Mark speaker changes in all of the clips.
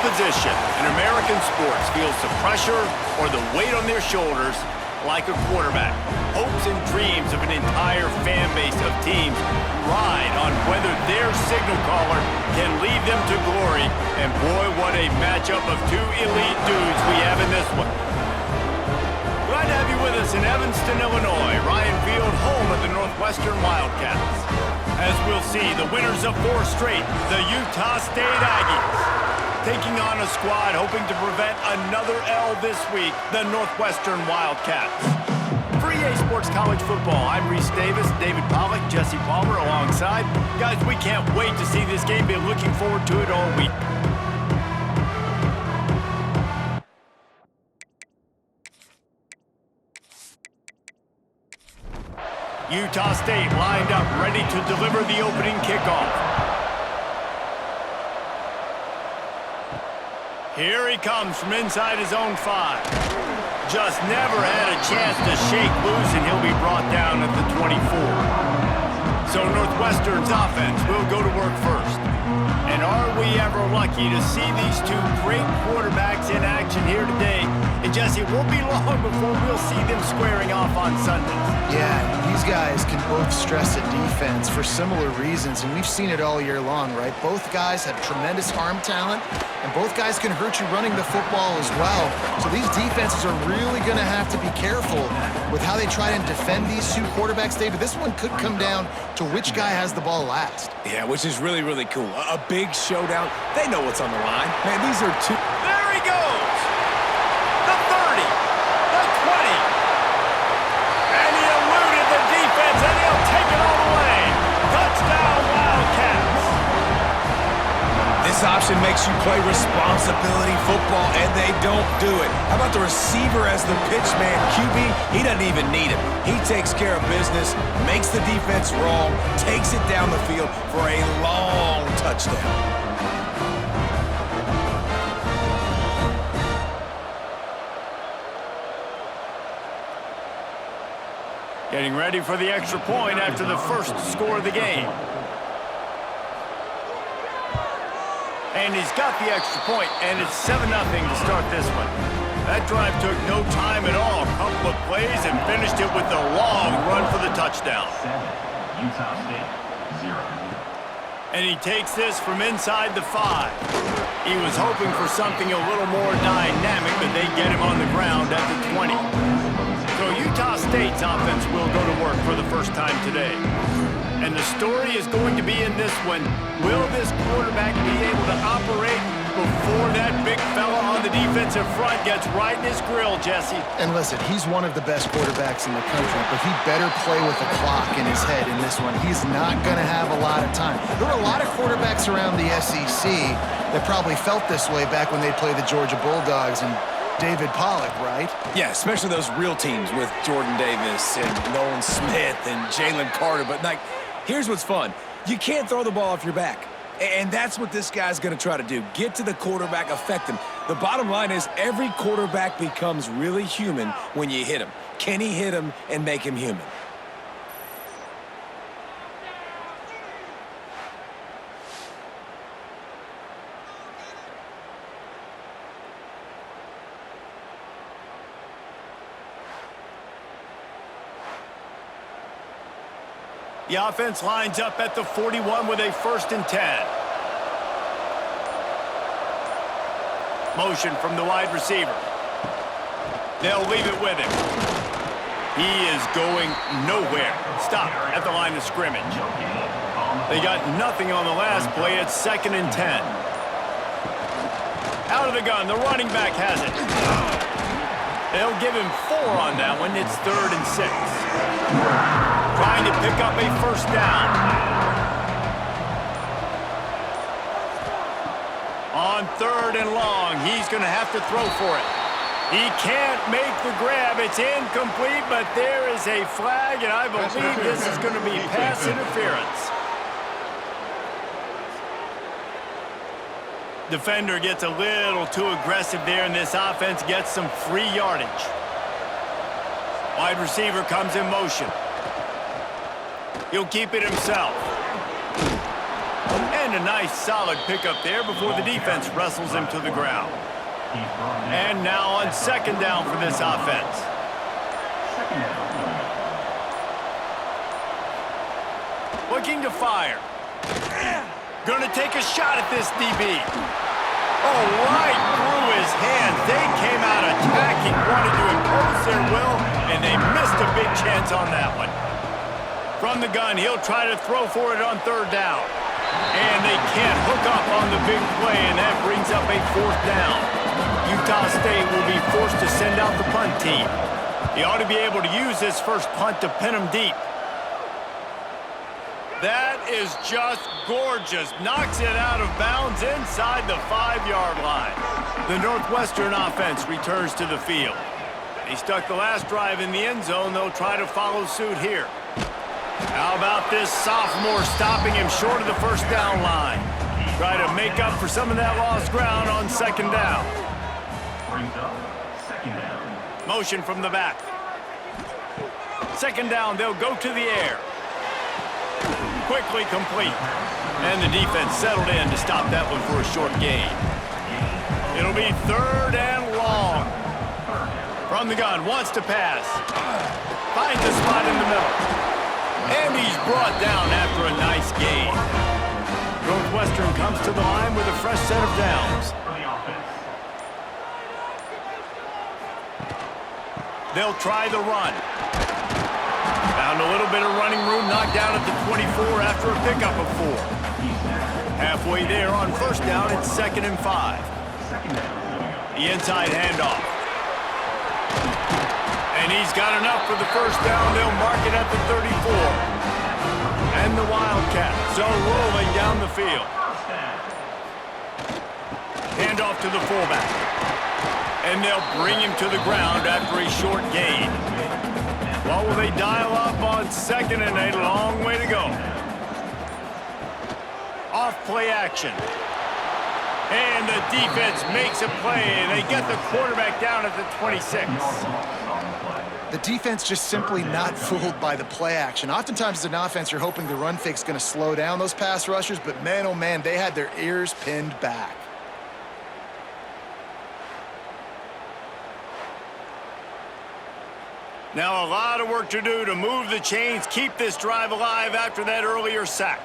Speaker 1: position in American sports feels the pressure or the weight on their shoulders like a quarterback. Hopes and dreams of an entire fan base of teams ride on whether their signal caller can lead them to glory. And boy, what a matchup of two elite dudes we have in this one. Glad to have you with us in Evanston, Illinois. Ryan Field, home of the Northwestern Wildcats. As we'll see, the winners of 4 straight, the Utah State Aggies, taking on a squad hoping to prevent another L this week, the Northwestern Wildcats. For EA Sports College Football, I'm Reese Davis, David Pollack, Jesse Palmer alongside. Guys, we can't wait to see this game. Been looking forward to it all week. Utah State lined up, ready to deliver the opening kickoff. Here he comes from inside his own 5. Just never had a chance to shake loose, and he'll be brought down at the 24. So Northwestern's offense will go to work first. And are we ever lucky to see these two great quarterbacks in action here today? And Jesse, it won't be long before we'll see them squaring off on Sundays.
Speaker 2: Yeah, these guys can both stress a defense for similar reasons, and we've seen it all year long, right? Both guys have tremendous arm talent, and both guys can hurt you running the football as well. So these defenses are really going to have to be careful with how they try and defend these two quarterbacks, David. This one could come down to which guy has the ball last.
Speaker 3: Yeah, which is really, really cool. A big showdown. They know what's on the line. Man, these are two...
Speaker 1: There he goes! The 30, the 20. And he eluded the defense, and he'll take it all the way. Touchdown, Wildcats.
Speaker 3: This option makes you play responsibility football, and they don't do it. How about the receiver as the pitch man? QB, he doesn't even need him. He takes care of business, makes the defense wrong, takes it down the field for a long touchdown.
Speaker 1: Getting ready for the extra point after the first score of the game. And he's got the extra point, and it's 7-0 to start this one. That drive took no time at all. A couple of plays and finished it with a long run for the touchdown.
Speaker 4: 7, Utah State, 0.
Speaker 1: And he takes this from inside the 5. He was hoping for something a little more dynamic, but they get him on the ground at the 20. So Utah State's offense will go to work for the first time today. And the story is going to be in this one. Will this quarterback be able to operate before that big fella on the defensive front gets right in his grill, Jesse?
Speaker 2: And listen, he's one of the best quarterbacks in the country, but he better play with the clock in his head in this one. He's not going to have a lot of time. There were a lot of quarterbacks around the SEC that probably felt this way back when they played the Georgia Bulldogs and David Pollack, right?
Speaker 3: Yeah, especially those real teams with Jordan Davis and Nolan Smith and Jalen Carter. But, like, here's what's fun. You can't throw the ball off your back. And that's what this guy's going to try to do. Get to the quarterback, affect him. The bottom line is every quarterback becomes really human when you hit him. Can he hit him and make him human?
Speaker 1: The offense lines up at the 41 with a 1st and 10. Motion from the wide receiver. They'll leave it with him. He is going nowhere. Stop at the line of scrimmage. They got nothing on the last play. It's 2nd and 10. Out of the gun. The running back has it. They'll give him 4 on that one. It's 3rd and 6. Trying to pick up a 1st down. On 3rd and long, he's going to have to throw for it. He can't make the grab. It's incomplete, but there is a flag, and I believe this is going to be pass interference. Defender gets a little too aggressive there, and this offense gets some free yardage. Wide receiver comes in motion. He'll keep it himself. And And a nice solid pickup there before the defense wrestles him to the ground. And now on second down for this offense.
Speaker 4: Second down.
Speaker 1: Looking to fire. Gonna take a shot at this DB. Oh, right through his hands. They came out attacking, wanted to impose their will, and they missed a big chance on that one. From the gun, he'll try to throw for it on third down. And they can't hook up on the big play, and that brings up a fourth down. Utah State will be forced to send out the punt team. He ought to be able to use this first punt to pin him deep. That is just gorgeous. Knocks it out of bounds inside the 5-yard line. The Northwestern offense returns to the field. They stuck the last drive in the end zone. They'll try to follow suit here. How about this sophomore stopping him short of the first down line? Try to make up for some of that lost ground on second down.
Speaker 4: Brings up second down.
Speaker 1: Motion from the back. Second down, they'll go to the air. Quickly complete. And the defense settled in to stop that one for a short gain. It'll be third and long. From the gun, wants to pass. Finds a spot in the middle. And he's brought down after a nice gain. Northwestern comes to the line with a fresh set of downs.
Speaker 4: For the offense.
Speaker 1: They'll try the run. Found a little bit of running room, knocked down at the 24 after a pickup of 4. Halfway there on first down, it's 2nd and 5.
Speaker 4: Second down.
Speaker 1: The inside handoff. And he's got enough for the first down. They'll mark it at the 34. And the Wildcats are rolling down the field. Handoff to the fullback. And they'll bring him to the ground after a short gain. Well, will they dial up on 2nd and 8? A long way to go. Off play action. And the defense makes a play. They get the quarterback down at the 26.
Speaker 2: The defense just simply not fooled by the play action. Oftentimes as an offense, you're hoping the run fake's going to slow down those pass rushers, but man, oh man, they had their ears pinned back.
Speaker 1: Now a lot of work to do to move the chains, keep this drive alive after that earlier sack.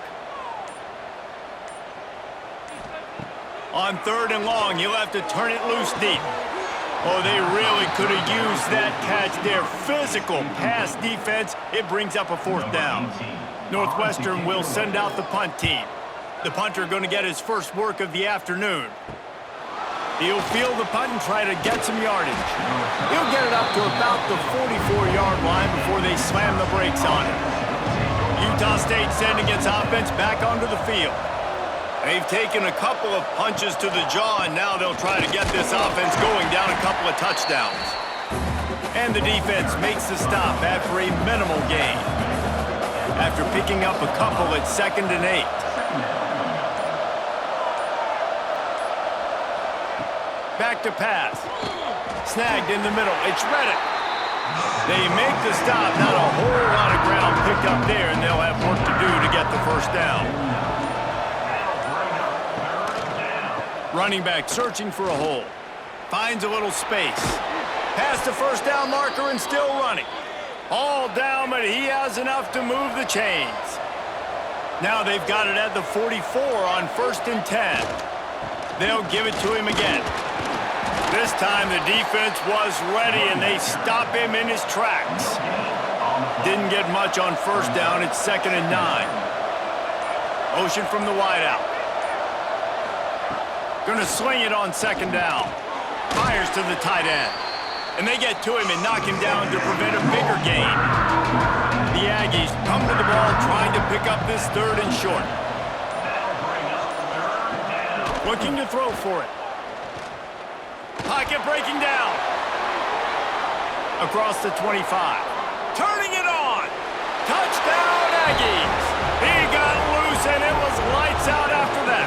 Speaker 1: On third and long, he'll have to turn it loose deep. Oh, they really could have used that catch there. Physical pass defense. It brings up a fourth down. Northwestern will send out the punt team. The punter going to get his first work of the afternoon. He'll field the punt and try to get some yardage. He'll get it up to about the 44-yard line before they slam the brakes on it. Utah State sending its offense back onto the field. They've taken a couple of punches to the jaw, and now they'll try to get this offense going down a couple of touchdowns. And the defense makes the stop after a minimal gain. After picking up a couple at 2nd and 8. Back to pass. Snagged in the middle. It's Reddick. They make the stop. Not a whole lot of ground picked up there, and they'll have work to do to get the first down. Running back searching for a hole. Finds a little space. Past the first down marker and still running. All down, but he has enough to move the chains. Now they've got it at the 44 on 1st and 10. They'll give it to him again. This time the defense was ready, and they stop him in his tracks. Didn't get much on first down. It's 2nd and 9. Motion from the wideout. Gonna swing it on 2nd down. Fires to the tight end. And they get to him and knock him down to prevent a bigger gain. The Aggies come to the ball trying to pick up this 3rd and short. Looking to throw for it. Pocket breaking down. Across the 25. Turning it on. Touchdown, Aggies. He got loose, and it was lights out after that.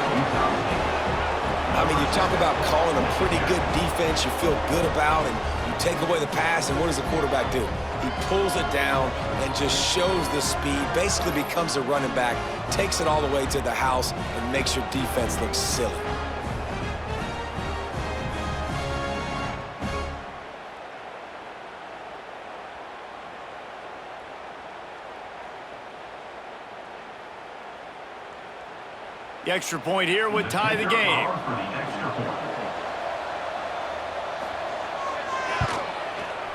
Speaker 3: I mean, you talk about calling a pretty good defense you feel good about, and you take away the pass, and what does the quarterback do? He pulls it down and just shows the speed, basically becomes a running back, takes it all the way to the house, and makes your defense look silly.
Speaker 1: The extra point here would tie the game.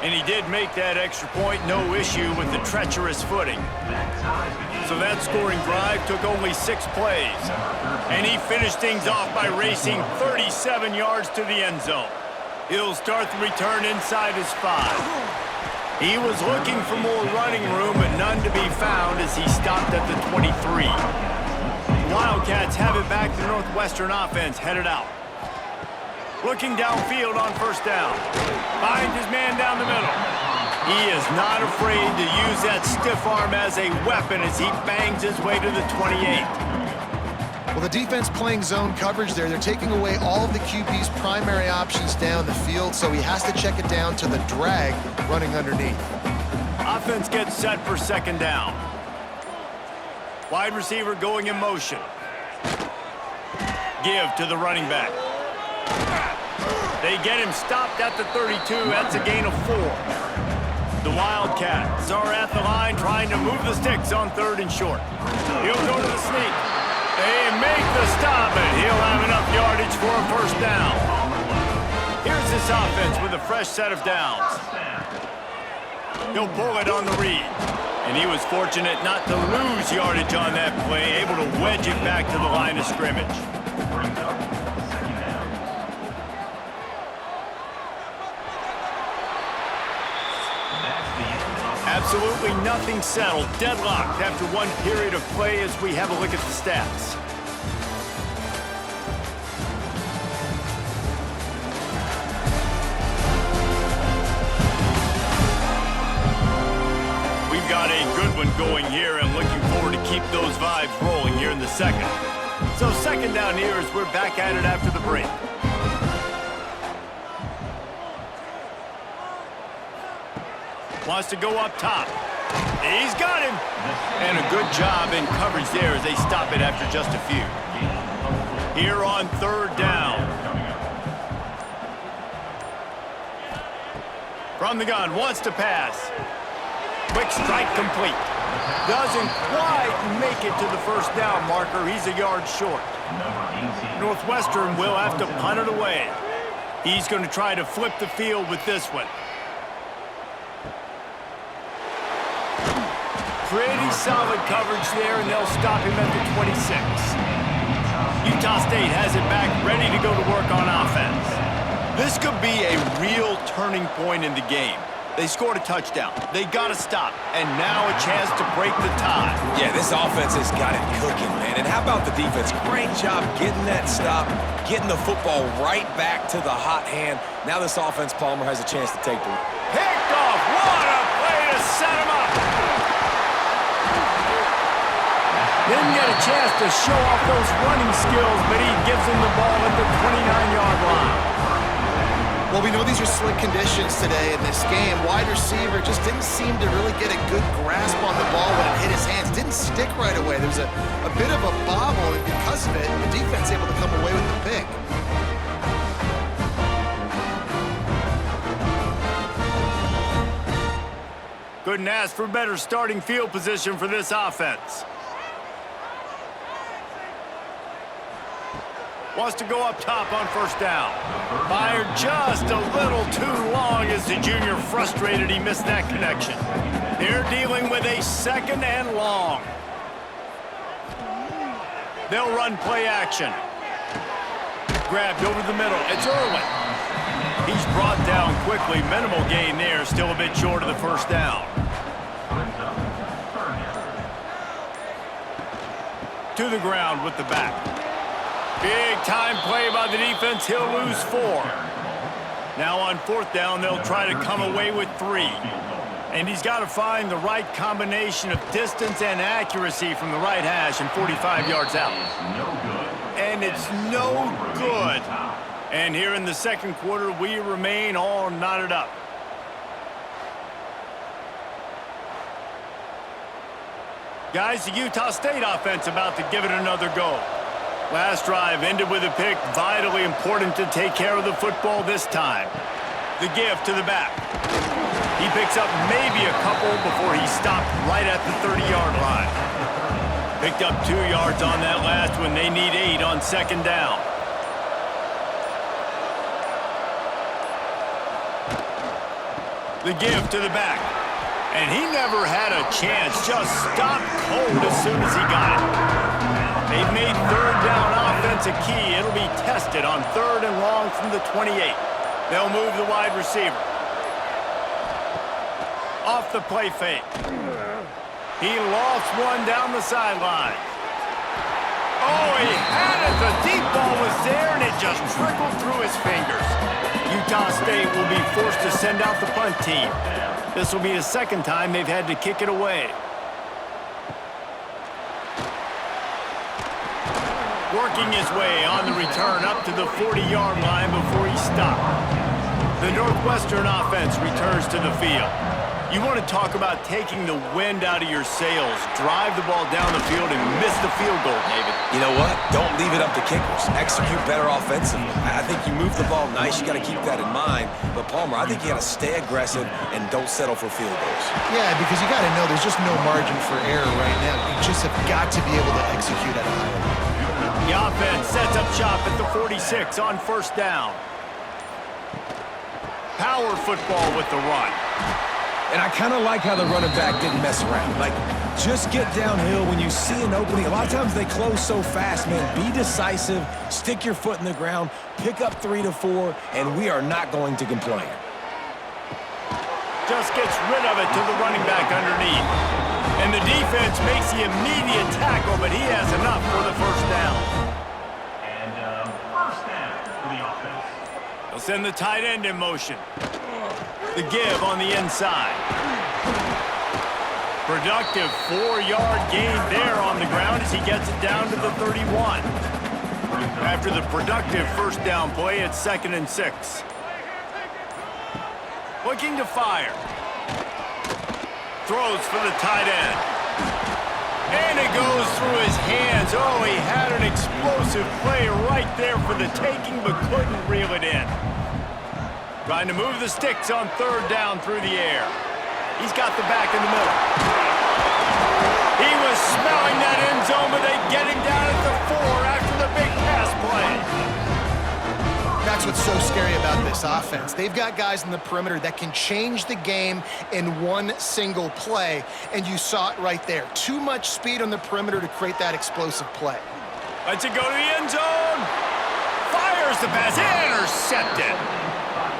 Speaker 1: And he did make that extra point, no issue with the treacherous footing. So that scoring drive took only 6 plays. And he finished things off by racing 37 yards to the end zone. He'll start the return inside his 5. He was looking for more running room, but none to be found as he stopped at the 23. Wildcats have it back to the Northwestern offense, headed out. Looking downfield on first down. Finds his man down the middle. He is not afraid to use that stiff arm as a weapon as he bangs his way to the 28.
Speaker 2: Well, the defense playing zone coverage there. They're taking away all of the QB's primary options down the field, so he has to check it down to the drag running underneath.
Speaker 1: Offense gets set for second down. Wide receiver going in motion. Give to the running back. They get him stopped at the 32. That's a gain of 4. The Wildcats are at the line trying to move the sticks on 3rd and short. He'll go to the sneak. They make the stop, and he'll have enough yardage for a first down. Here's this offense with a fresh set of downs. He'll pull it on the read. And he was fortunate not to lose yardage on that play, able to wedge it back to the line of scrimmage. Absolutely nothing settled, deadlocked after one period of play as we have a look at the stats. Got a good one going here and looking forward to keep those vibes rolling here in the second. So second down here as we're back at it after the break. Wants to go up top. He's got him. And a good job in coverage there as they stop it after just a few. Here on 3rd down. From the gun, wants to pass. Quick strike complete. Doesn't quite make it to the first down marker. He's a yard short. Northwestern will have to punt it away. He's going to try to flip the field with this one. Pretty solid coverage there, and they'll stop him at the 26. Utah State has it back, ready to go to work on offense. This could be a real turning point in the game. They scored a touchdown. They got to stop. And now a chance to break the tie.
Speaker 3: Yeah, this offense has got it cooking, man. And how about the defense? Great job getting that stop, getting the football right back to the hot hand. Now this offense, Palmer, has a chance to take the...
Speaker 1: Picked off. What a play to set him up. Didn't get a chance to show off those running skills, but he gives him the ball at the 29-yard line.
Speaker 2: Well, we know these are slick conditions today in this game. Wide receiver just didn't seem to really get a good grasp on the ball when it hit his hands. Didn't stick right away. There was a bit of a bobble, and because of it, the defense able to come away with the pick.
Speaker 1: Couldn't ask for better starting field position for this offense. Wants to go up top on first down. Fired just a little too long as the junior frustrated he missed that connection. They're dealing with a 2nd and long. They'll run play action. Grabbed over the middle. It's Irwin. He's brought down quickly. Minimal gain there. Still a bit short of the first down. To the ground with the back. Big time play by the defense. He'll lose 4. Now on 4th down, they'll try to come away with 3. And he's got to find the right combination of distance and accuracy from the right hash and 45 yards out. And it's no good. And here in the second quarter, we remain all knotted up. Guys, the Utah State offense about to give it another go. Last drive ended with a pick. Vitally important to take care of the football this time. The give to the back. He picks up maybe a couple before he stopped right at the 30-yard line. Picked up 2 yards on that last one. They need 8 on second down. The give to the back. And he never had a chance. Just stopped cold as soon as he got it. They've made third down offense a key. It'll be tested on 3rd and long from the 28. They'll move the wide receiver. Off the play fake. He lost one down the sideline. Oh, he had it. The deep ball was there, and it just trickled through his fingers. Utah State will be forced to send out the punt team. This will be the second time they've had to kick it away. Working his way on the return up to the 40-yard line before he stopped. The Northwestern offense returns to the field. You want to talk about taking the wind out of your sails. Drive the ball down the field and miss the field goal, David.
Speaker 3: You know what? Don't leave it up to kickers. Execute better offensively. I think you move the ball nice. You got to keep that in mind. But, Palmer, I think you got to stay aggressive and don't settle for field goals.
Speaker 2: Yeah, because you got to know there's just no margin for error right now. You just have got to be able to execute at a high level.
Speaker 1: The offense sets up shop at the 46 on first down. Power football with the run.
Speaker 3: And I kind of like how the running back didn't mess around. Like, just get downhill when you see an opening. A lot of times they close so fast, man. Be decisive, stick your foot in the ground, pick up 3 to 4, and we are not going to complain.
Speaker 1: Just gets rid of it to the running back underneath. And the defense makes the immediate tackle, but he has enough for the first down.
Speaker 4: And first down for the offense.
Speaker 1: They'll send the tight end in motion. The give on the inside. Productive 4-yard gain there on the ground as he gets it down to the 31. After the productive first down play, it's 2nd and 6. Looking to fire. Throws for the tight end. And it goes through his hands. Oh, he had an explosive play right there for the taking, but couldn't reel it in. Trying to move the sticks on 3rd down through the air. He's got the back in the middle. He was smelling that end zone, but they get him down at the 4 after the big pass play.
Speaker 2: That's what's so scary about this offense. They've got guys in the perimeter that can change the game in one single play, and you saw it right there. Too much speed on the perimeter to create that explosive play.
Speaker 1: Lets it go to the end zone. Fires the pass. Intercepted.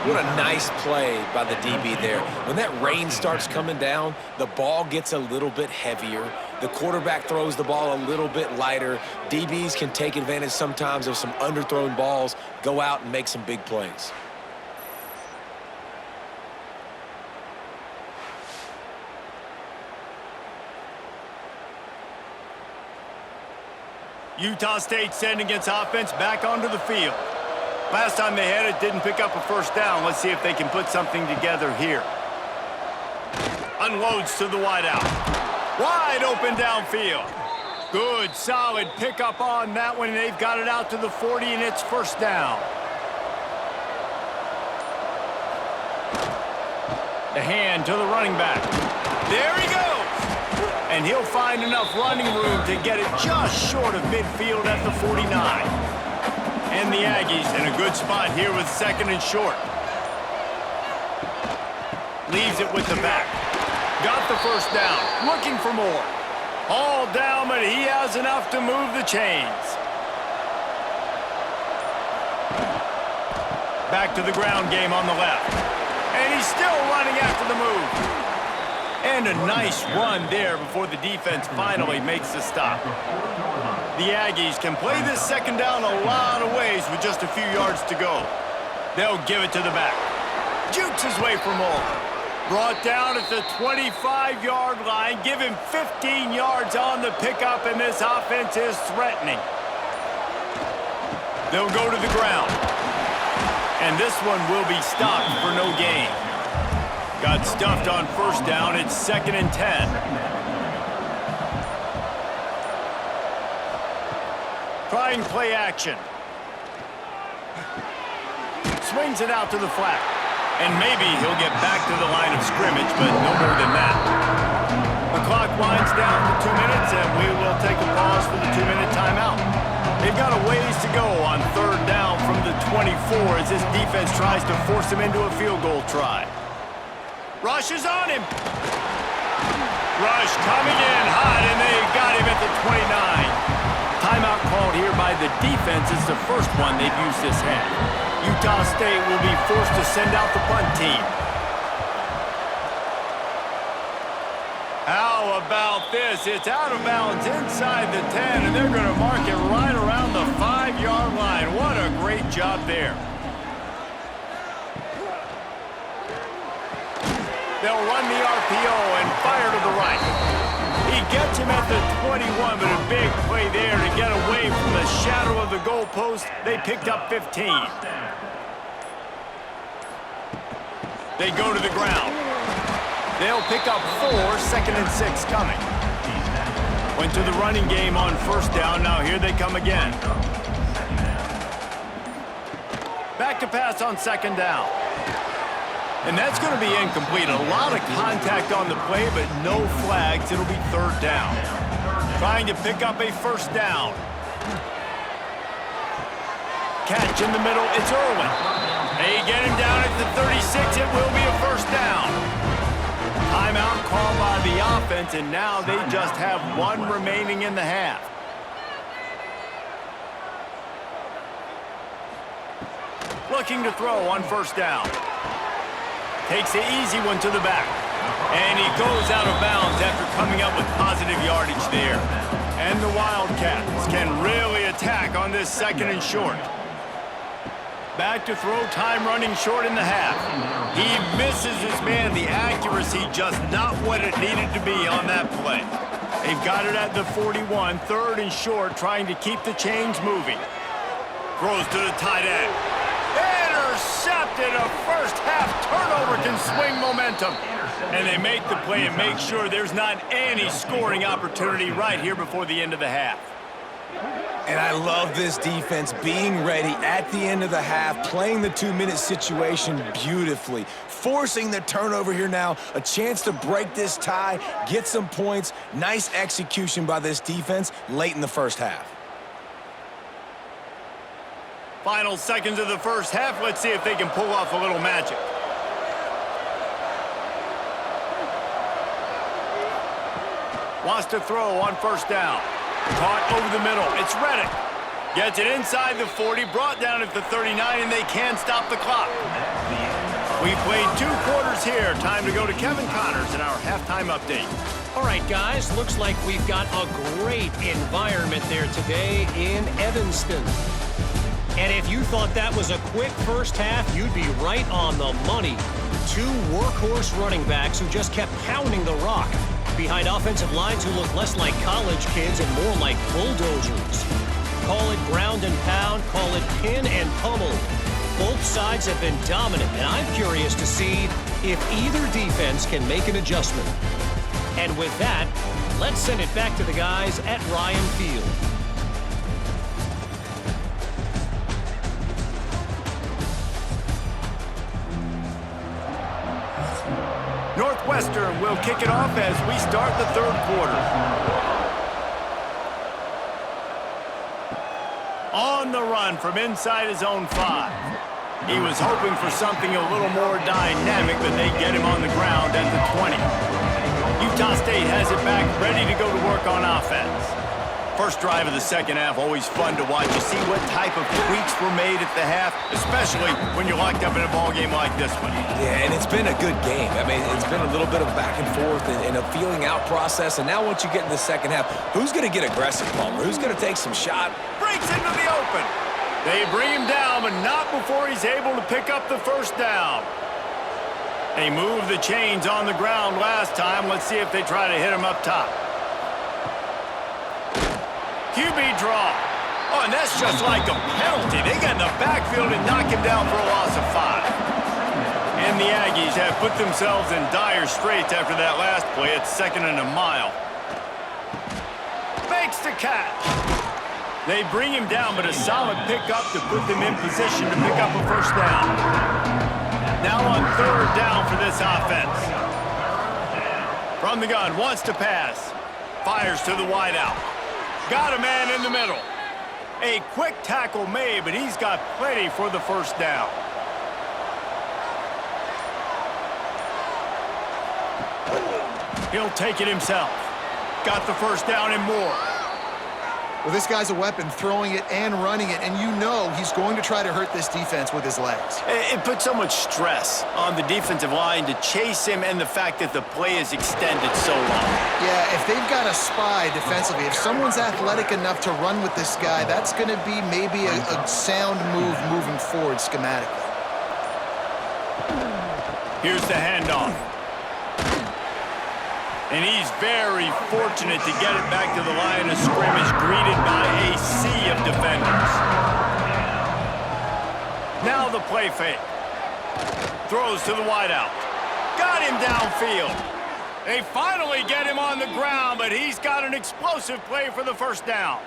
Speaker 3: What a nice play by the DB there. When that rain starts coming down, the ball gets a little bit heavier. The quarterback throws the ball a little bit lighter. DBs can take advantage sometimes of some underthrown balls, go out and make some big plays.
Speaker 1: Utah State sending its offense back onto the field. Last time they had it, didn't pick up a first down. Let's see if they can put something together here. Unloads to the wideout. Wide open downfield. Good, solid pickup on that one. They've got it out to the 40, and it's first down. The hand to the running back. There he goes. And he'll find enough running room to get it just short of midfield at the 49. And the Aggies in a good spot here with 2nd and short. Leaves it with the back. Got the first down. Looking for more. All down, but he has enough to move the chains. Back to the ground game on the left. And he's still running after the move. And a nice run there before the defense finally makes the stop. The Aggies can play this second down a lot of ways with just a few yards to go. They'll give it to the back. Jukes his way for more. Brought down at the 25-yard line. Give him 15 yards on the pickup, and this offense is threatening. They'll go to the ground. And this one will be stopped for no gain. Got stuffed on first down. It's 2nd and 10. Trying play action. Swings it out to the flat. And maybe he'll get back to the line of scrimmage, but no more than that. The clock winds down to 2 minutes, and we will take a pause for the 2-minute timeout. They've got a ways to go on 3rd down from the 24 as this defense tries to force him into a field goal try. Rush is on him. Rush coming in hot, and they got him at the 29. Timeout called here by the defense. It's the first one they've used this half. Utah State will be forced to send out the punt team. How about this? It's out of bounds inside the 10, and they're going to mark it right around the 5-yard line. What a great job there. They'll run the RPO and fire to the right. He gets him at the 21, but a big play there to get away from the shadow of the goalpost. They picked up 15. They go to the ground. They'll pick up 4, 2nd and 6 coming. Went to the running game on 1st down. Now here they come again. Back to pass on 2nd down. And that's going to be incomplete. A lot of contact on the play, but no flags. It'll be 3rd down. Trying to pick up a 1st down. Catch in the middle. It's Irwin. They get him down at the 36. It will be a 1st down. Timeout called by the offense, and now they just have 1 remaining in the half. Looking to throw on 1st down. Takes the easy one to the back. And he goes out of bounds after coming up with positive yardage there. And the Wildcats can really attack on this 2nd and short. Back to throw, time running short in the half. He misses his man. The accuracy just not what it needed to be on that play. They've got it at the 41, 3rd and short, trying to keep the chains moving. Throws to the tight end. Intercepted. A first half turnover can swing momentum. And they make the play and make sure there's not any scoring opportunity right here before the end of the half.
Speaker 3: And I love this defense being ready at the end of the half, playing the 2-minute situation beautifully, forcing the turnover here now, a chance to break this tie, get some points. Nice execution by this defense late in the first half.
Speaker 1: Final seconds of the first half. Let's see if they can pull off a little magic. Wants to throw on 1st down. Caught over the middle. It's Reddick. Gets it inside the 40, brought down at the 39, and they can stop the clock. We've played 2 quarters here. Time to go to Kevin Connors in our halftime update.
Speaker 5: All right, guys, looks like we've got a great environment there today in Evanston. And if you thought that was a quick first half, you'd be right on the money. 2 workhorse running backs who just kept pounding the rock behind offensive lines who look less like college kids and more like bulldozers. Call it ground and pound, call it pin and pummel. Both sides have been dominant, and I'm curious to see if either defense can make an adjustment. And with that, let's send it back to the guys at Ryan Field.
Speaker 1: Northwestern will kick it off as we start the 3rd quarter. On the run from inside his own 5. He was hoping for something a little more dynamic, but they get him on the ground at the 20. Utah State has it back, ready to go to work on offense. First drive of the second half, always fun to watch. You see what type of tweaks were made at the half, especially when you're locked up in a ball game like this one.
Speaker 3: Yeah, and it's been a good game. I mean, it's been a little bit of back and forth and a feeling out process. And now once you get in the second half, who's going to get aggressive, Palmer? Who's going to take some shot?
Speaker 1: Breaks into the open. They bring him down, but not before he's able to pick up the 1st down. They moved the chains on the ground last time. Let's see if they try to hit him up top. QB draw. Oh, and that's just like a penalty. They get in the backfield and knock him down for a loss of 5. And the Aggies have put themselves in dire straits after that last play. It's 2nd and a mile. Makes the catch. They bring him down, but a solid pickup to put them in position to pick up a first down. Now on third down for this offense. From the gun, wants to pass. Fires to the wideout. Got a man in the middle. A quick tackle made, but he's got plenty for the first down. He'll take it himself. Got the first down and more.
Speaker 2: Well, this guy's a weapon, throwing it and running it, and you know he's going to try to hurt this defense with his legs.
Speaker 1: It puts so much stress on the defensive line to chase him and the fact that the play is extended so long.
Speaker 2: Yeah, if they've got a spy defensively, if someone's athletic enough to run with this guy, that's going to be maybe a sound move moving forward schematically.
Speaker 1: Here's the handoff. And he's very fortunate to get it back to the line of scrimmage, greeted by a sea of defenders. Now the play fake. Throws to the wideout. Got him downfield. They finally get him on the ground, but he's got an explosive play for the first down.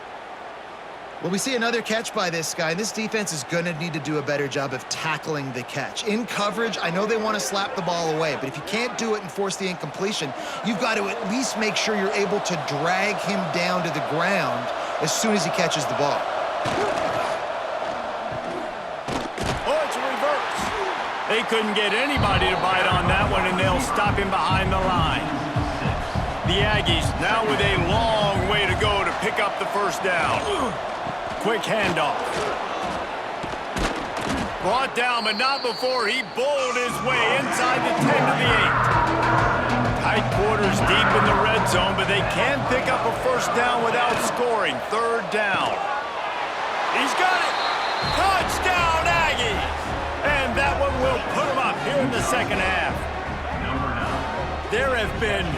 Speaker 2: Well, we see another catch by this guy. This defense is going to need to do a better job of tackling the catch. In coverage, I know they want to slap the ball away, but if you can't do it and force the incompletion, you've got to at least make sure you're able to drag him down to the ground as soon as he catches the ball.
Speaker 1: Oh, it's a reverse. They couldn't get anybody to bite on that one, and they'll stop him behind the line. The Aggies now with a long way to go to pick up the first down. Quick handoff. Brought down, but not before he bowled his way inside the 10 to the 8. Tight quarters deep in the red zone, but they can pick up a first down without scoring. Third down. He's got it. Touchdown, Aggies. And that one will put him up here in the second half. There have been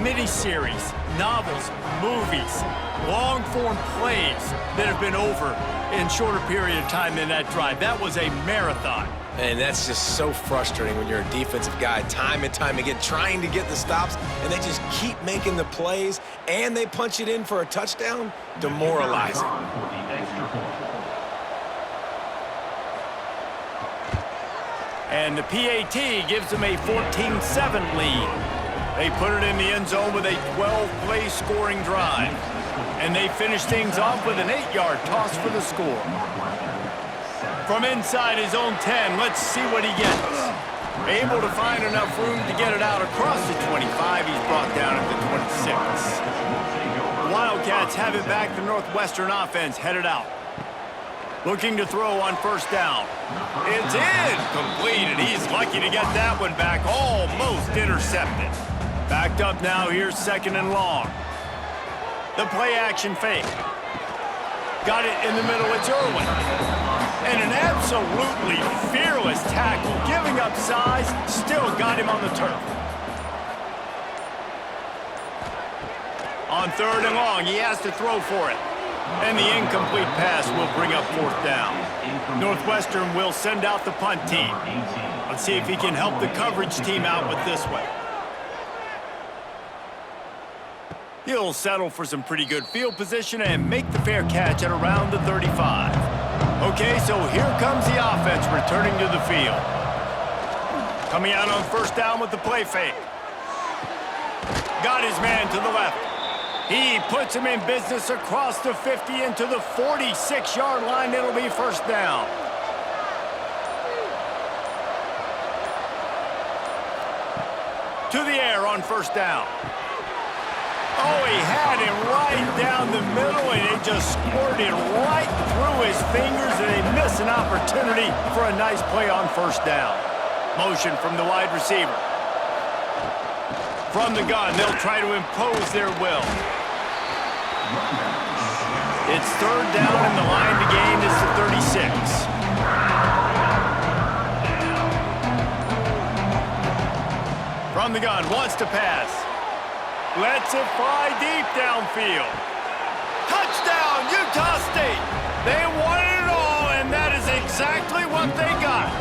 Speaker 1: miniseries, novels, movies, long-form plays that have been over in shorter period of time than that drive. That was a marathon.
Speaker 3: And that's just so frustrating when you're a defensive guy, time and time again, trying to get the stops, and they just keep making the plays, and they punch it in for a touchdown. Demoralizing.
Speaker 1: And the PAT gives them a 14-7 lead. They put it in the end zone with a 12-play scoring drive. And they finish things off with an 8-yard toss for the score. From inside his own 10, let's see what he gets. Able to find enough room to get it out across the 25. He's brought down at the 26. The Wildcats have it back. The Northwestern offense headed out. Looking to throw on first down. It's incomplete, and he's lucky to get that one back. Almost intercepted. Backed up now, here's second and long. The play action fake. Got it in the middle, it's Irwin. And an absolutely fearless tackle, giving up size, still got him on the turf. On third and long, he has to throw for it. And the incomplete pass will bring up fourth down. Northwestern will send out the punt team. Let's see if he can help the coverage team out with this one. He'll settle for some pretty good field position and make the fair catch at around the 35. Okay, so here comes the offense returning to the field. Coming out on first down with the play fake. Got his man to the left. He puts him in business across the 50 into the 46-yard line. It'll be first down. To the air on first down. Oh, he had him right down the middle, and it just squirted right through his fingers, and they miss an opportunity for a nice play on first down. Motion from the wide receiver. From the gun, they'll try to impose their will. It's third down, and the line to gain is the 36. From the gun, wants to pass. Lets it fly deep downfield. Touchdown, Utah State. They wanted it all, and that is exactly what they got.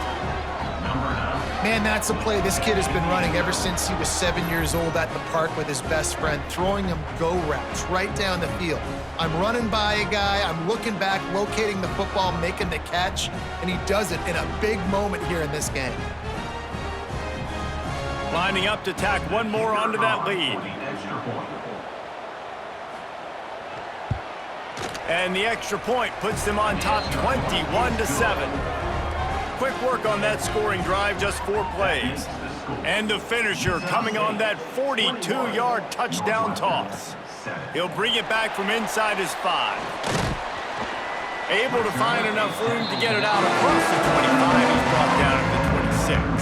Speaker 2: Man, that's a play this kid has been running ever since he was 7 years old at the park with his best friend, throwing him go routes right down the field. I'm running by a guy, I'm looking back, locating the football, making the catch, and he does it in a big moment here in this game.
Speaker 1: Lining up to tack one more onto that lead. And the extra point puts them on top 21-7. Quick work on that scoring drive, just 4 plays. And the finisher coming on that 42-yard touchdown toss. He'll bring it back from inside his 5. Able to find enough room to get it out across the 25. He's brought down to the 26.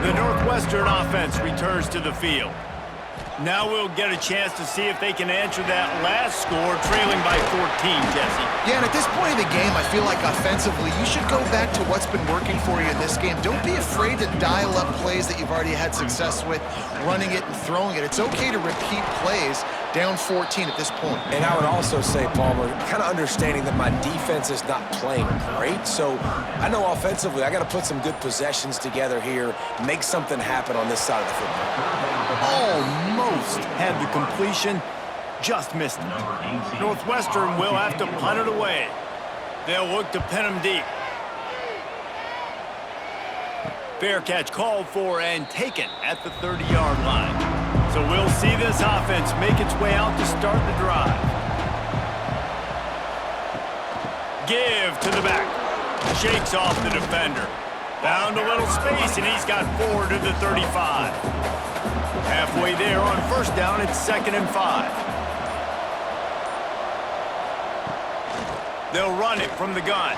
Speaker 1: The Northwestern offense returns to the field. Now we'll get a chance to see if they can answer that last score, trailing by 14, Jesse.
Speaker 2: Yeah, and at this point in the game, I feel like offensively, you should go back to what's been working for you in this game. Don't be afraid to dial up plays that you've already had success with, running it and throwing it. It's okay to repeat plays down 14 at this point.
Speaker 3: And I would also say, Palmer, kind of understanding that my defense is not playing great. So I know offensively, I got to put some good possessions together here, make something happen on this side of the football.
Speaker 1: Almost had the completion, just missed it. Northwestern will have to punt it away. They'll look to pin him deep. Fair catch called for and taken at the 30-yard line. So we'll see this offense make its way out to start the drive. Give to the back. Shakes off the defender. Found a little space, and he's got 4 to the 35. Halfway there on first down, it's 2nd and 5. They'll run it from the gun.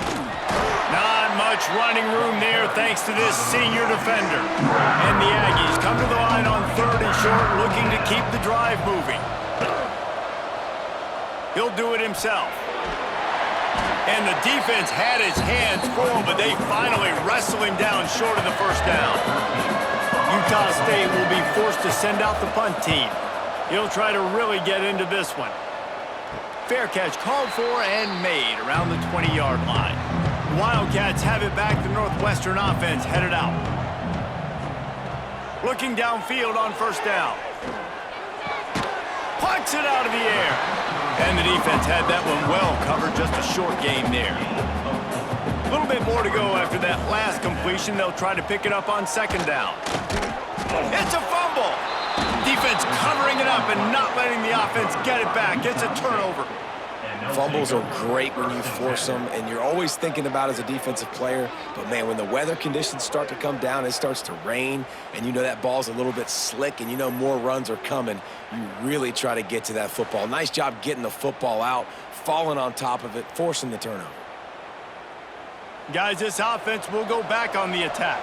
Speaker 1: Not much running room there thanks to this senior defender. And the Aggies come to the line on 3rd and short, looking to keep the drive moving. He'll do it himself. And the defense had his hands full, but they finally wrestle him down short of the first down. Utah State will be forced to send out the punt team. He'll try to really get into this one. Fair catch called for and made around the 20-yard line. Wildcats have it back. The Northwestern offense headed out. Looking downfield on first down. Puts it out of the air. And the defense had that one well covered, just a short game there. A little bit more to go after that last completion. They'll try to pick it up on 2nd down. It's a fumble. Defense covering it up and not letting the offense get it back. It's a turnover.
Speaker 3: Fumbles are great when you force them, and you're always thinking about as a defensive player. But, man, when the weather conditions start to come down, it starts to rain, and you know that ball's a little bit slick, and you know more runs are coming, you really try to get to that football. Nice job getting the football out, falling on top of it, forcing the turnover.
Speaker 1: Guys, this offense will go back on the attack.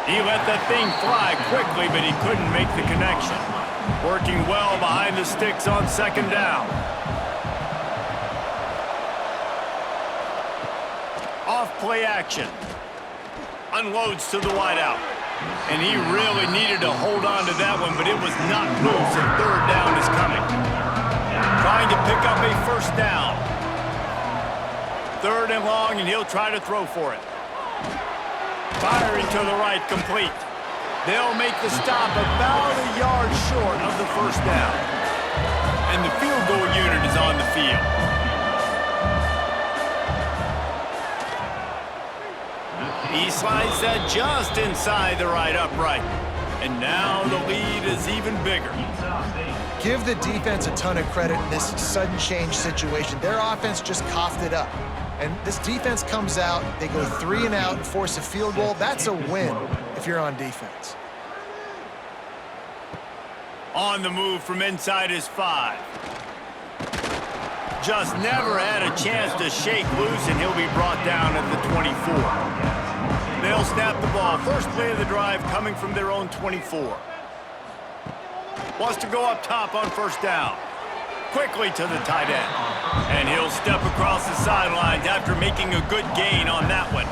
Speaker 1: He let that thing fly quickly, but he couldn't make the connection. Working well behind the sticks on 2nd down. Off play action. Unloads to the wideout. And he really needed to hold on to that one, but it was not loose, and 3rd down is coming. Trying to pick up a first down. 3rd and long, and he'll try to throw for it. Firing to the right, complete. They'll make the stop about a yard short of the first down. And the field goal unit is on the field. He slides that just inside the right upright. And now the lead is even bigger.
Speaker 2: Give the defense a ton of credit in this sudden change situation. Their offense just coughed it up. And this defense comes out, they go 3 and out and force a field goal. That's a win if you're on defense.
Speaker 1: On the move from inside his 5. Just never had a chance to shake loose, and he'll be brought down at the 24. They'll snap the ball. First play of the drive coming from their own 24. Wants to go up top on first down. Quickly to the tight end. And he'll step across the sidelines after making a good gain on that one.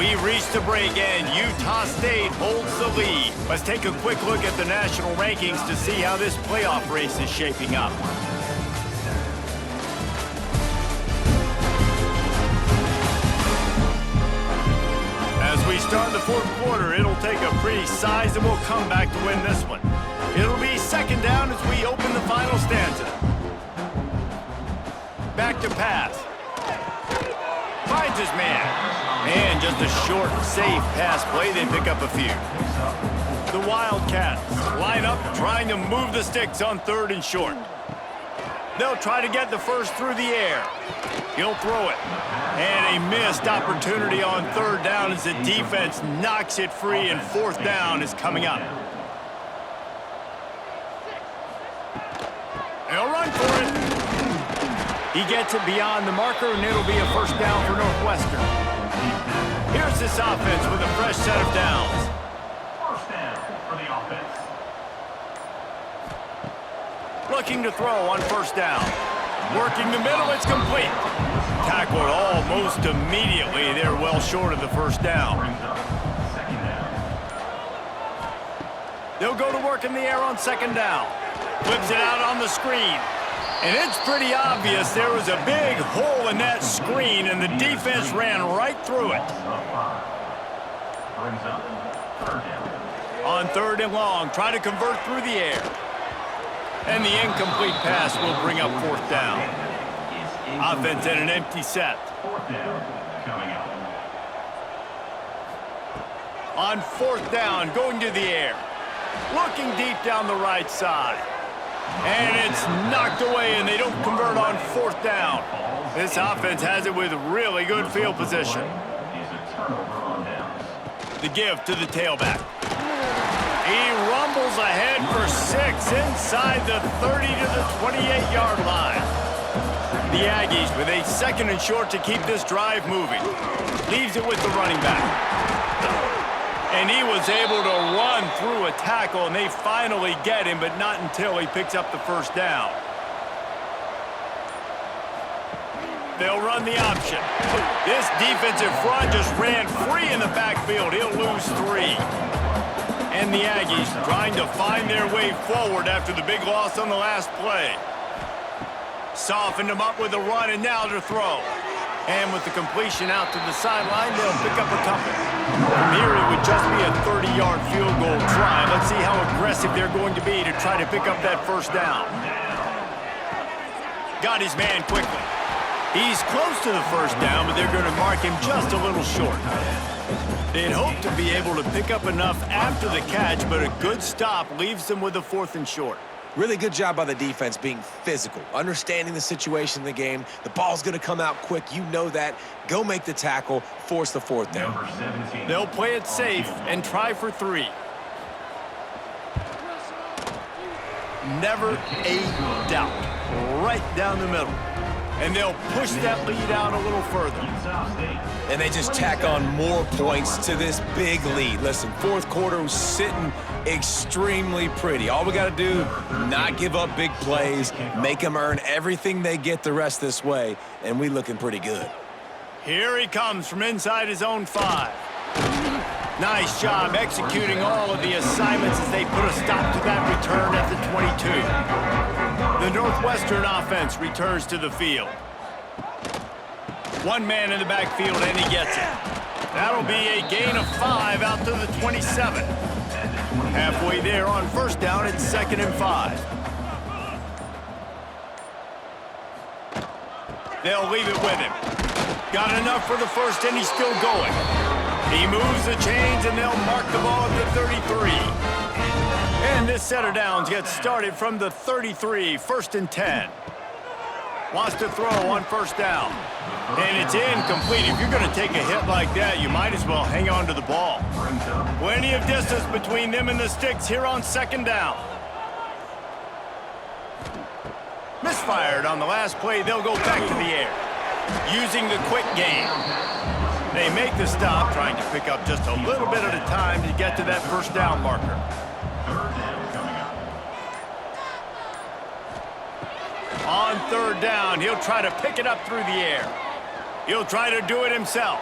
Speaker 1: We've reached the break, and Utah State holds the lead. Let's take a quick look at the national rankings to see how this playoff race is shaping up. As we start the fourth quarter, it'll take a pretty sizable comeback to win this one. It'll be second down as we open the final stanza. Back to pass. Finds his man. And just a short, safe pass play. They pick up a few. The Wildcats line up trying to move the sticks on 3rd and short. They'll try to get the first through the air. He'll throw it. And a missed opportunity on 3rd down as the defense knocks it free, and 4th down is coming up. They'll run for it. He gets it beyond the marker, and it'll be a first down for Northwestern. Here's this offense with a fresh set of downs.
Speaker 4: First down for the offense.
Speaker 1: Looking to throw on 1st down. Working the middle, it's complete. Tackled almost immediately. They're well short of the first down.
Speaker 4: Brings up second down.
Speaker 1: They'll go to work in the air on 2nd down. Flips it out on the screen. And it's pretty obvious there was a big hole in that screen, and the defense ran right through it.
Speaker 4: Brings up 3rd down.
Speaker 1: On 3rd and long, try to convert through the air. And the incomplete pass will bring up 4th down. Offense in an empty set.
Speaker 4: 4th down coming up.
Speaker 1: On 4th down, going to the air. Looking deep down the right side. And it's knocked away, and they don't convert on 4th down. This offense has it with really good field position.
Speaker 4: Is a turnover on downs.
Speaker 1: The give to the tailback. He rumbles ahead for 6 inside the 30 to the 28-yard line. The Aggies with a 2nd and short to keep this drive moving. Leaves it with the running back. And he was able to run through a tackle, and they finally get him, but not until he picks up the first down. They'll run the option. This defensive front just ran free in the backfield. He'll lose 3. And the Aggies trying to find their way forward after the big loss on the last play. Softened him up with a run, and now to throw. And with the completion out to the sideline, they'll pick up a couple. From here, it would just be a 30-yard field goal try. Let's see how aggressive they're going to be to try to pick up that first down. Got his man quickly. He's close to the first down, but they're going to mark him just a little short. They'd hope to be able to pick up enough after the catch, but a good stop leaves them with a 4th and short.
Speaker 3: Really good job by the defense being physical, understanding the situation in the game. The ball's going to come out quick. You know that. Go make the tackle, force the 4th down.
Speaker 4: Number 17.
Speaker 1: They'll play it safe and try for 3. Never a doubt. Right down the middle. And they'll push that lead out a little further.
Speaker 3: And they just tack on more points to this big lead. Listen, 4th quarter was sitting extremely pretty. All we got to do, not give up big plays, make them earn everything they get the rest this way, and we looking pretty good.
Speaker 1: Here he comes from inside his own 5. Nice job executing all of the assignments as they put a stop to that return at the 22. The Northwestern offense returns to the field. One man in the backfield, and he gets it. That'll be a gain of 5 out to the 27. Halfway there on 1st down, it's 2nd and 5. They'll leave it with him. Got enough for the first, and he's still going. He moves the chains, and they'll mark the ball at the 33. And this set of downs gets started from the 33, 1st and 10. Wants to throw on 1st down. And it's incomplete. If you're going to take a hit like that, you might as well hang on to the ball. Plenty of distance between them and the sticks here on 2nd down. Misfired on the last play. They'll go back to the air. Using the quick game. They make the stop, trying to pick up just a little bit at a time to get to that 1st down marker.
Speaker 4: 3rd down coming up.
Speaker 1: On 3rd down, he'll try to pick it up through the air. He'll try to do it himself.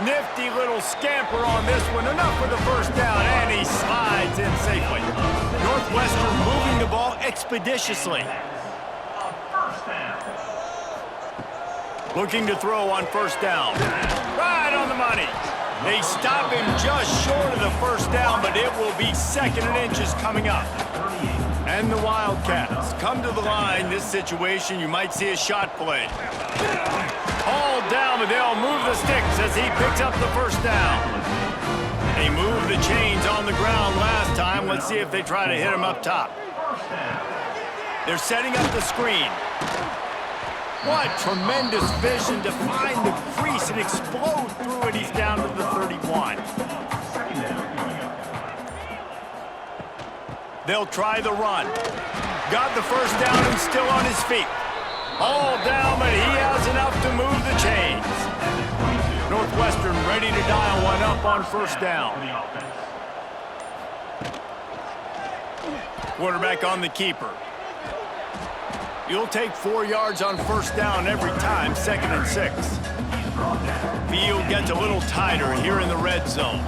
Speaker 1: Nifty little scamper on this one. Enough for the first down, and he slides in safely. Northwestern moving the ball expeditiously. Looking to throw on first down. Right on the money. They stop him just short of the first down, but it will be 2nd and inches coming up. And the Wildcats come to the line. This situation, you might see a shot play. Hauled down, but they'll move the sticks as he picks up the first down. They moved the chains on the ground last time. Let's see if they try to hit him up top. They're setting up the screen. What tremendous vision to find the crease and explode through it. He's down to the 31. They'll try the run. Got the first down and still on his feet. All down, but he has enough to move the chains. Northwestern ready to dial one up on first down. Quarterback on the keeper. You'll take 4 yards on first down every time, 2nd and 6. Field gets a little tighter here in the red zone.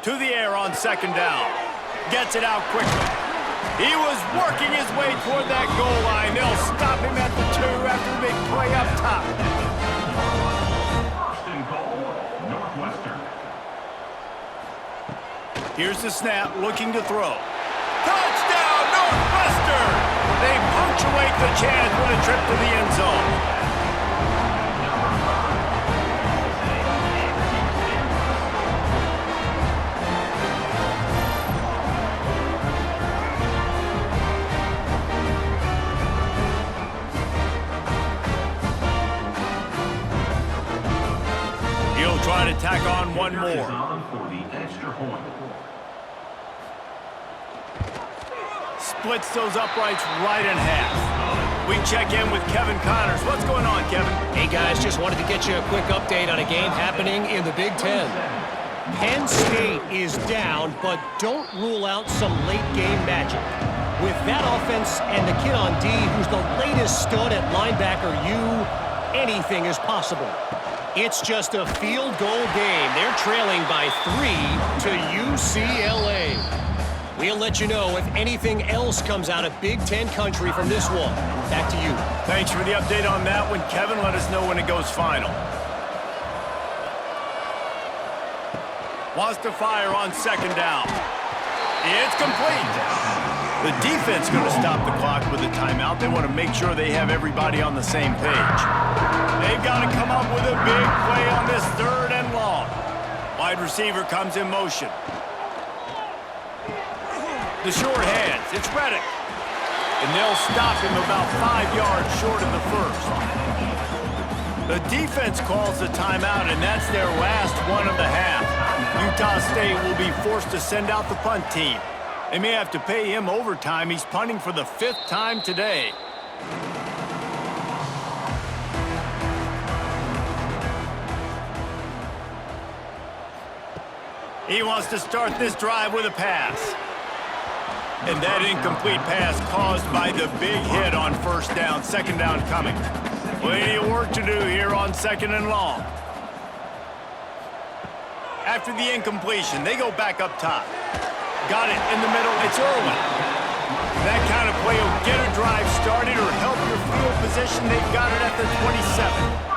Speaker 1: To the air on 2nd down. Gets it out quickly. He was working his way toward that goal line. They'll stop him at the 2 after the big play up top.
Speaker 4: 1st and goal, Northwestern.
Speaker 1: Here's the snap, looking to throw. Touchdown, Northwestern! They punctuate the chance with a trip to the end zone. He'll try to tack on one more.
Speaker 4: For the extra point.
Speaker 1: Splits those uprights right in half. We check in with Kevin Connors. What's going on, Kevin?
Speaker 5: Hey, guys, just wanted to get you a quick update on a game happening in the Big Ten. Penn State is down, but don't rule out some late-game magic. With that offense and the kid on D, who's the latest stud at linebacker, anything is possible. It's just a field goal game. They're trailing by 3 to UCLA. We'll let you know if anything else comes out of Big Ten country from this one. Back to you.
Speaker 1: Thanks for the update on that one, Kevin. Let us know when it goes final. Wants to fire on 2nd down. It's complete. The defense going to stop the clock with a timeout. They want to make sure they have everybody on the same page. They've got to come up with a big play on this 3rd and long. Wide receiver comes in motion. The short hands, it's Reddick. And they'll stop him about 5 yards short of the first. The defense calls the timeout, and that's their last one of the half. Utah State will be forced to send out the punt team. They may have to pay him overtime. He's punting for the 5th time today. He wants to start this drive with a pass. And that incomplete pass caused by the big hit on first down. 2nd down coming. Plenty of work to do here on 2nd and long. After the incompletion, they go back up top. Got it in the middle. It's Irwin. That kind of play will get a drive started or help your field position. They've got it at the 27.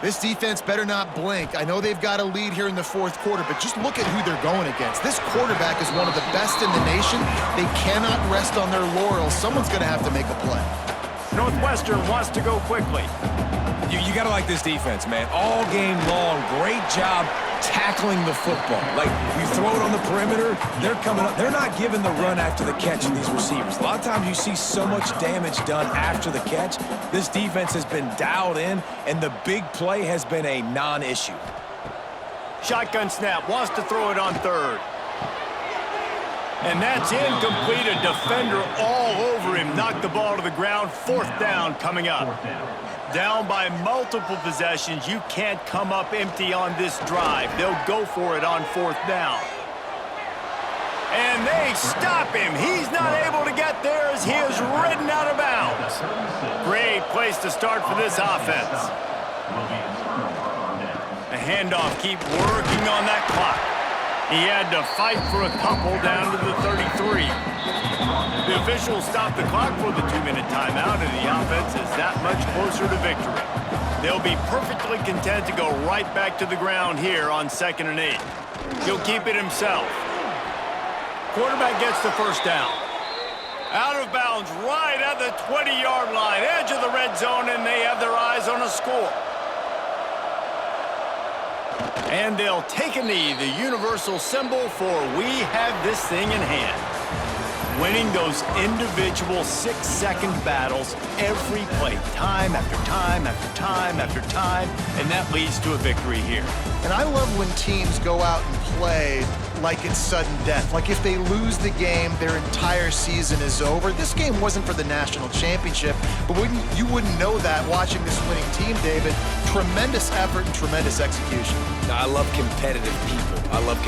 Speaker 2: This defense better not blink. I know they've got a lead here in the 4th quarter, but just look at who they're going against. This quarterback is one of the best in the nation. They cannot rest on their laurels. Someone's going to have to make a play.
Speaker 1: Northwestern wants to go quickly.
Speaker 3: You got to like this defense, man. All game long, great job tackling the football. Like, you throw it on the perimeter, they're coming up. They're not giving the run after the catch in these receivers. A lot of times you see so much damage done after the catch. This defense has been dialed in, and the big play has been a non-issue.
Speaker 1: Shotgun snap, wants to throw it on 3rd. And that's incomplete. A defender all over him. Knocked the ball to the ground. 4th down coming up. Down by multiple possessions. You can't come up empty on this drive. They'll go for it on 4th down. And they stop him. He's not able to get there as he is ridden out of bounds. Great place to start for this offense.
Speaker 4: will be the turnover on down.
Speaker 1: A handoff, keep working on that clock. He had to fight for a couple down to the 33. The officials stopped the clock for the 2-minute timeout, and the offense is that much closer to victory. They'll be perfectly content to go right back to the ground here on 2nd and 8. He'll keep it himself. Quarterback gets the first down. Out of bounds right at the 20-yard line, edge of the red zone, and they have their eyes on a score. And they'll take a knee, the universal symbol for we have this thing in hand. Winning those individual 6-second battles every play, time after time after time after time, and that leads to a victory here.
Speaker 2: And I love when teams go out and play like it's sudden death. Like if they lose the game, their entire season is over. This game wasn't for the national championship, but you wouldn't know that watching this winning team, David. Tremendous effort and tremendous execution.
Speaker 3: I love competitive people. I love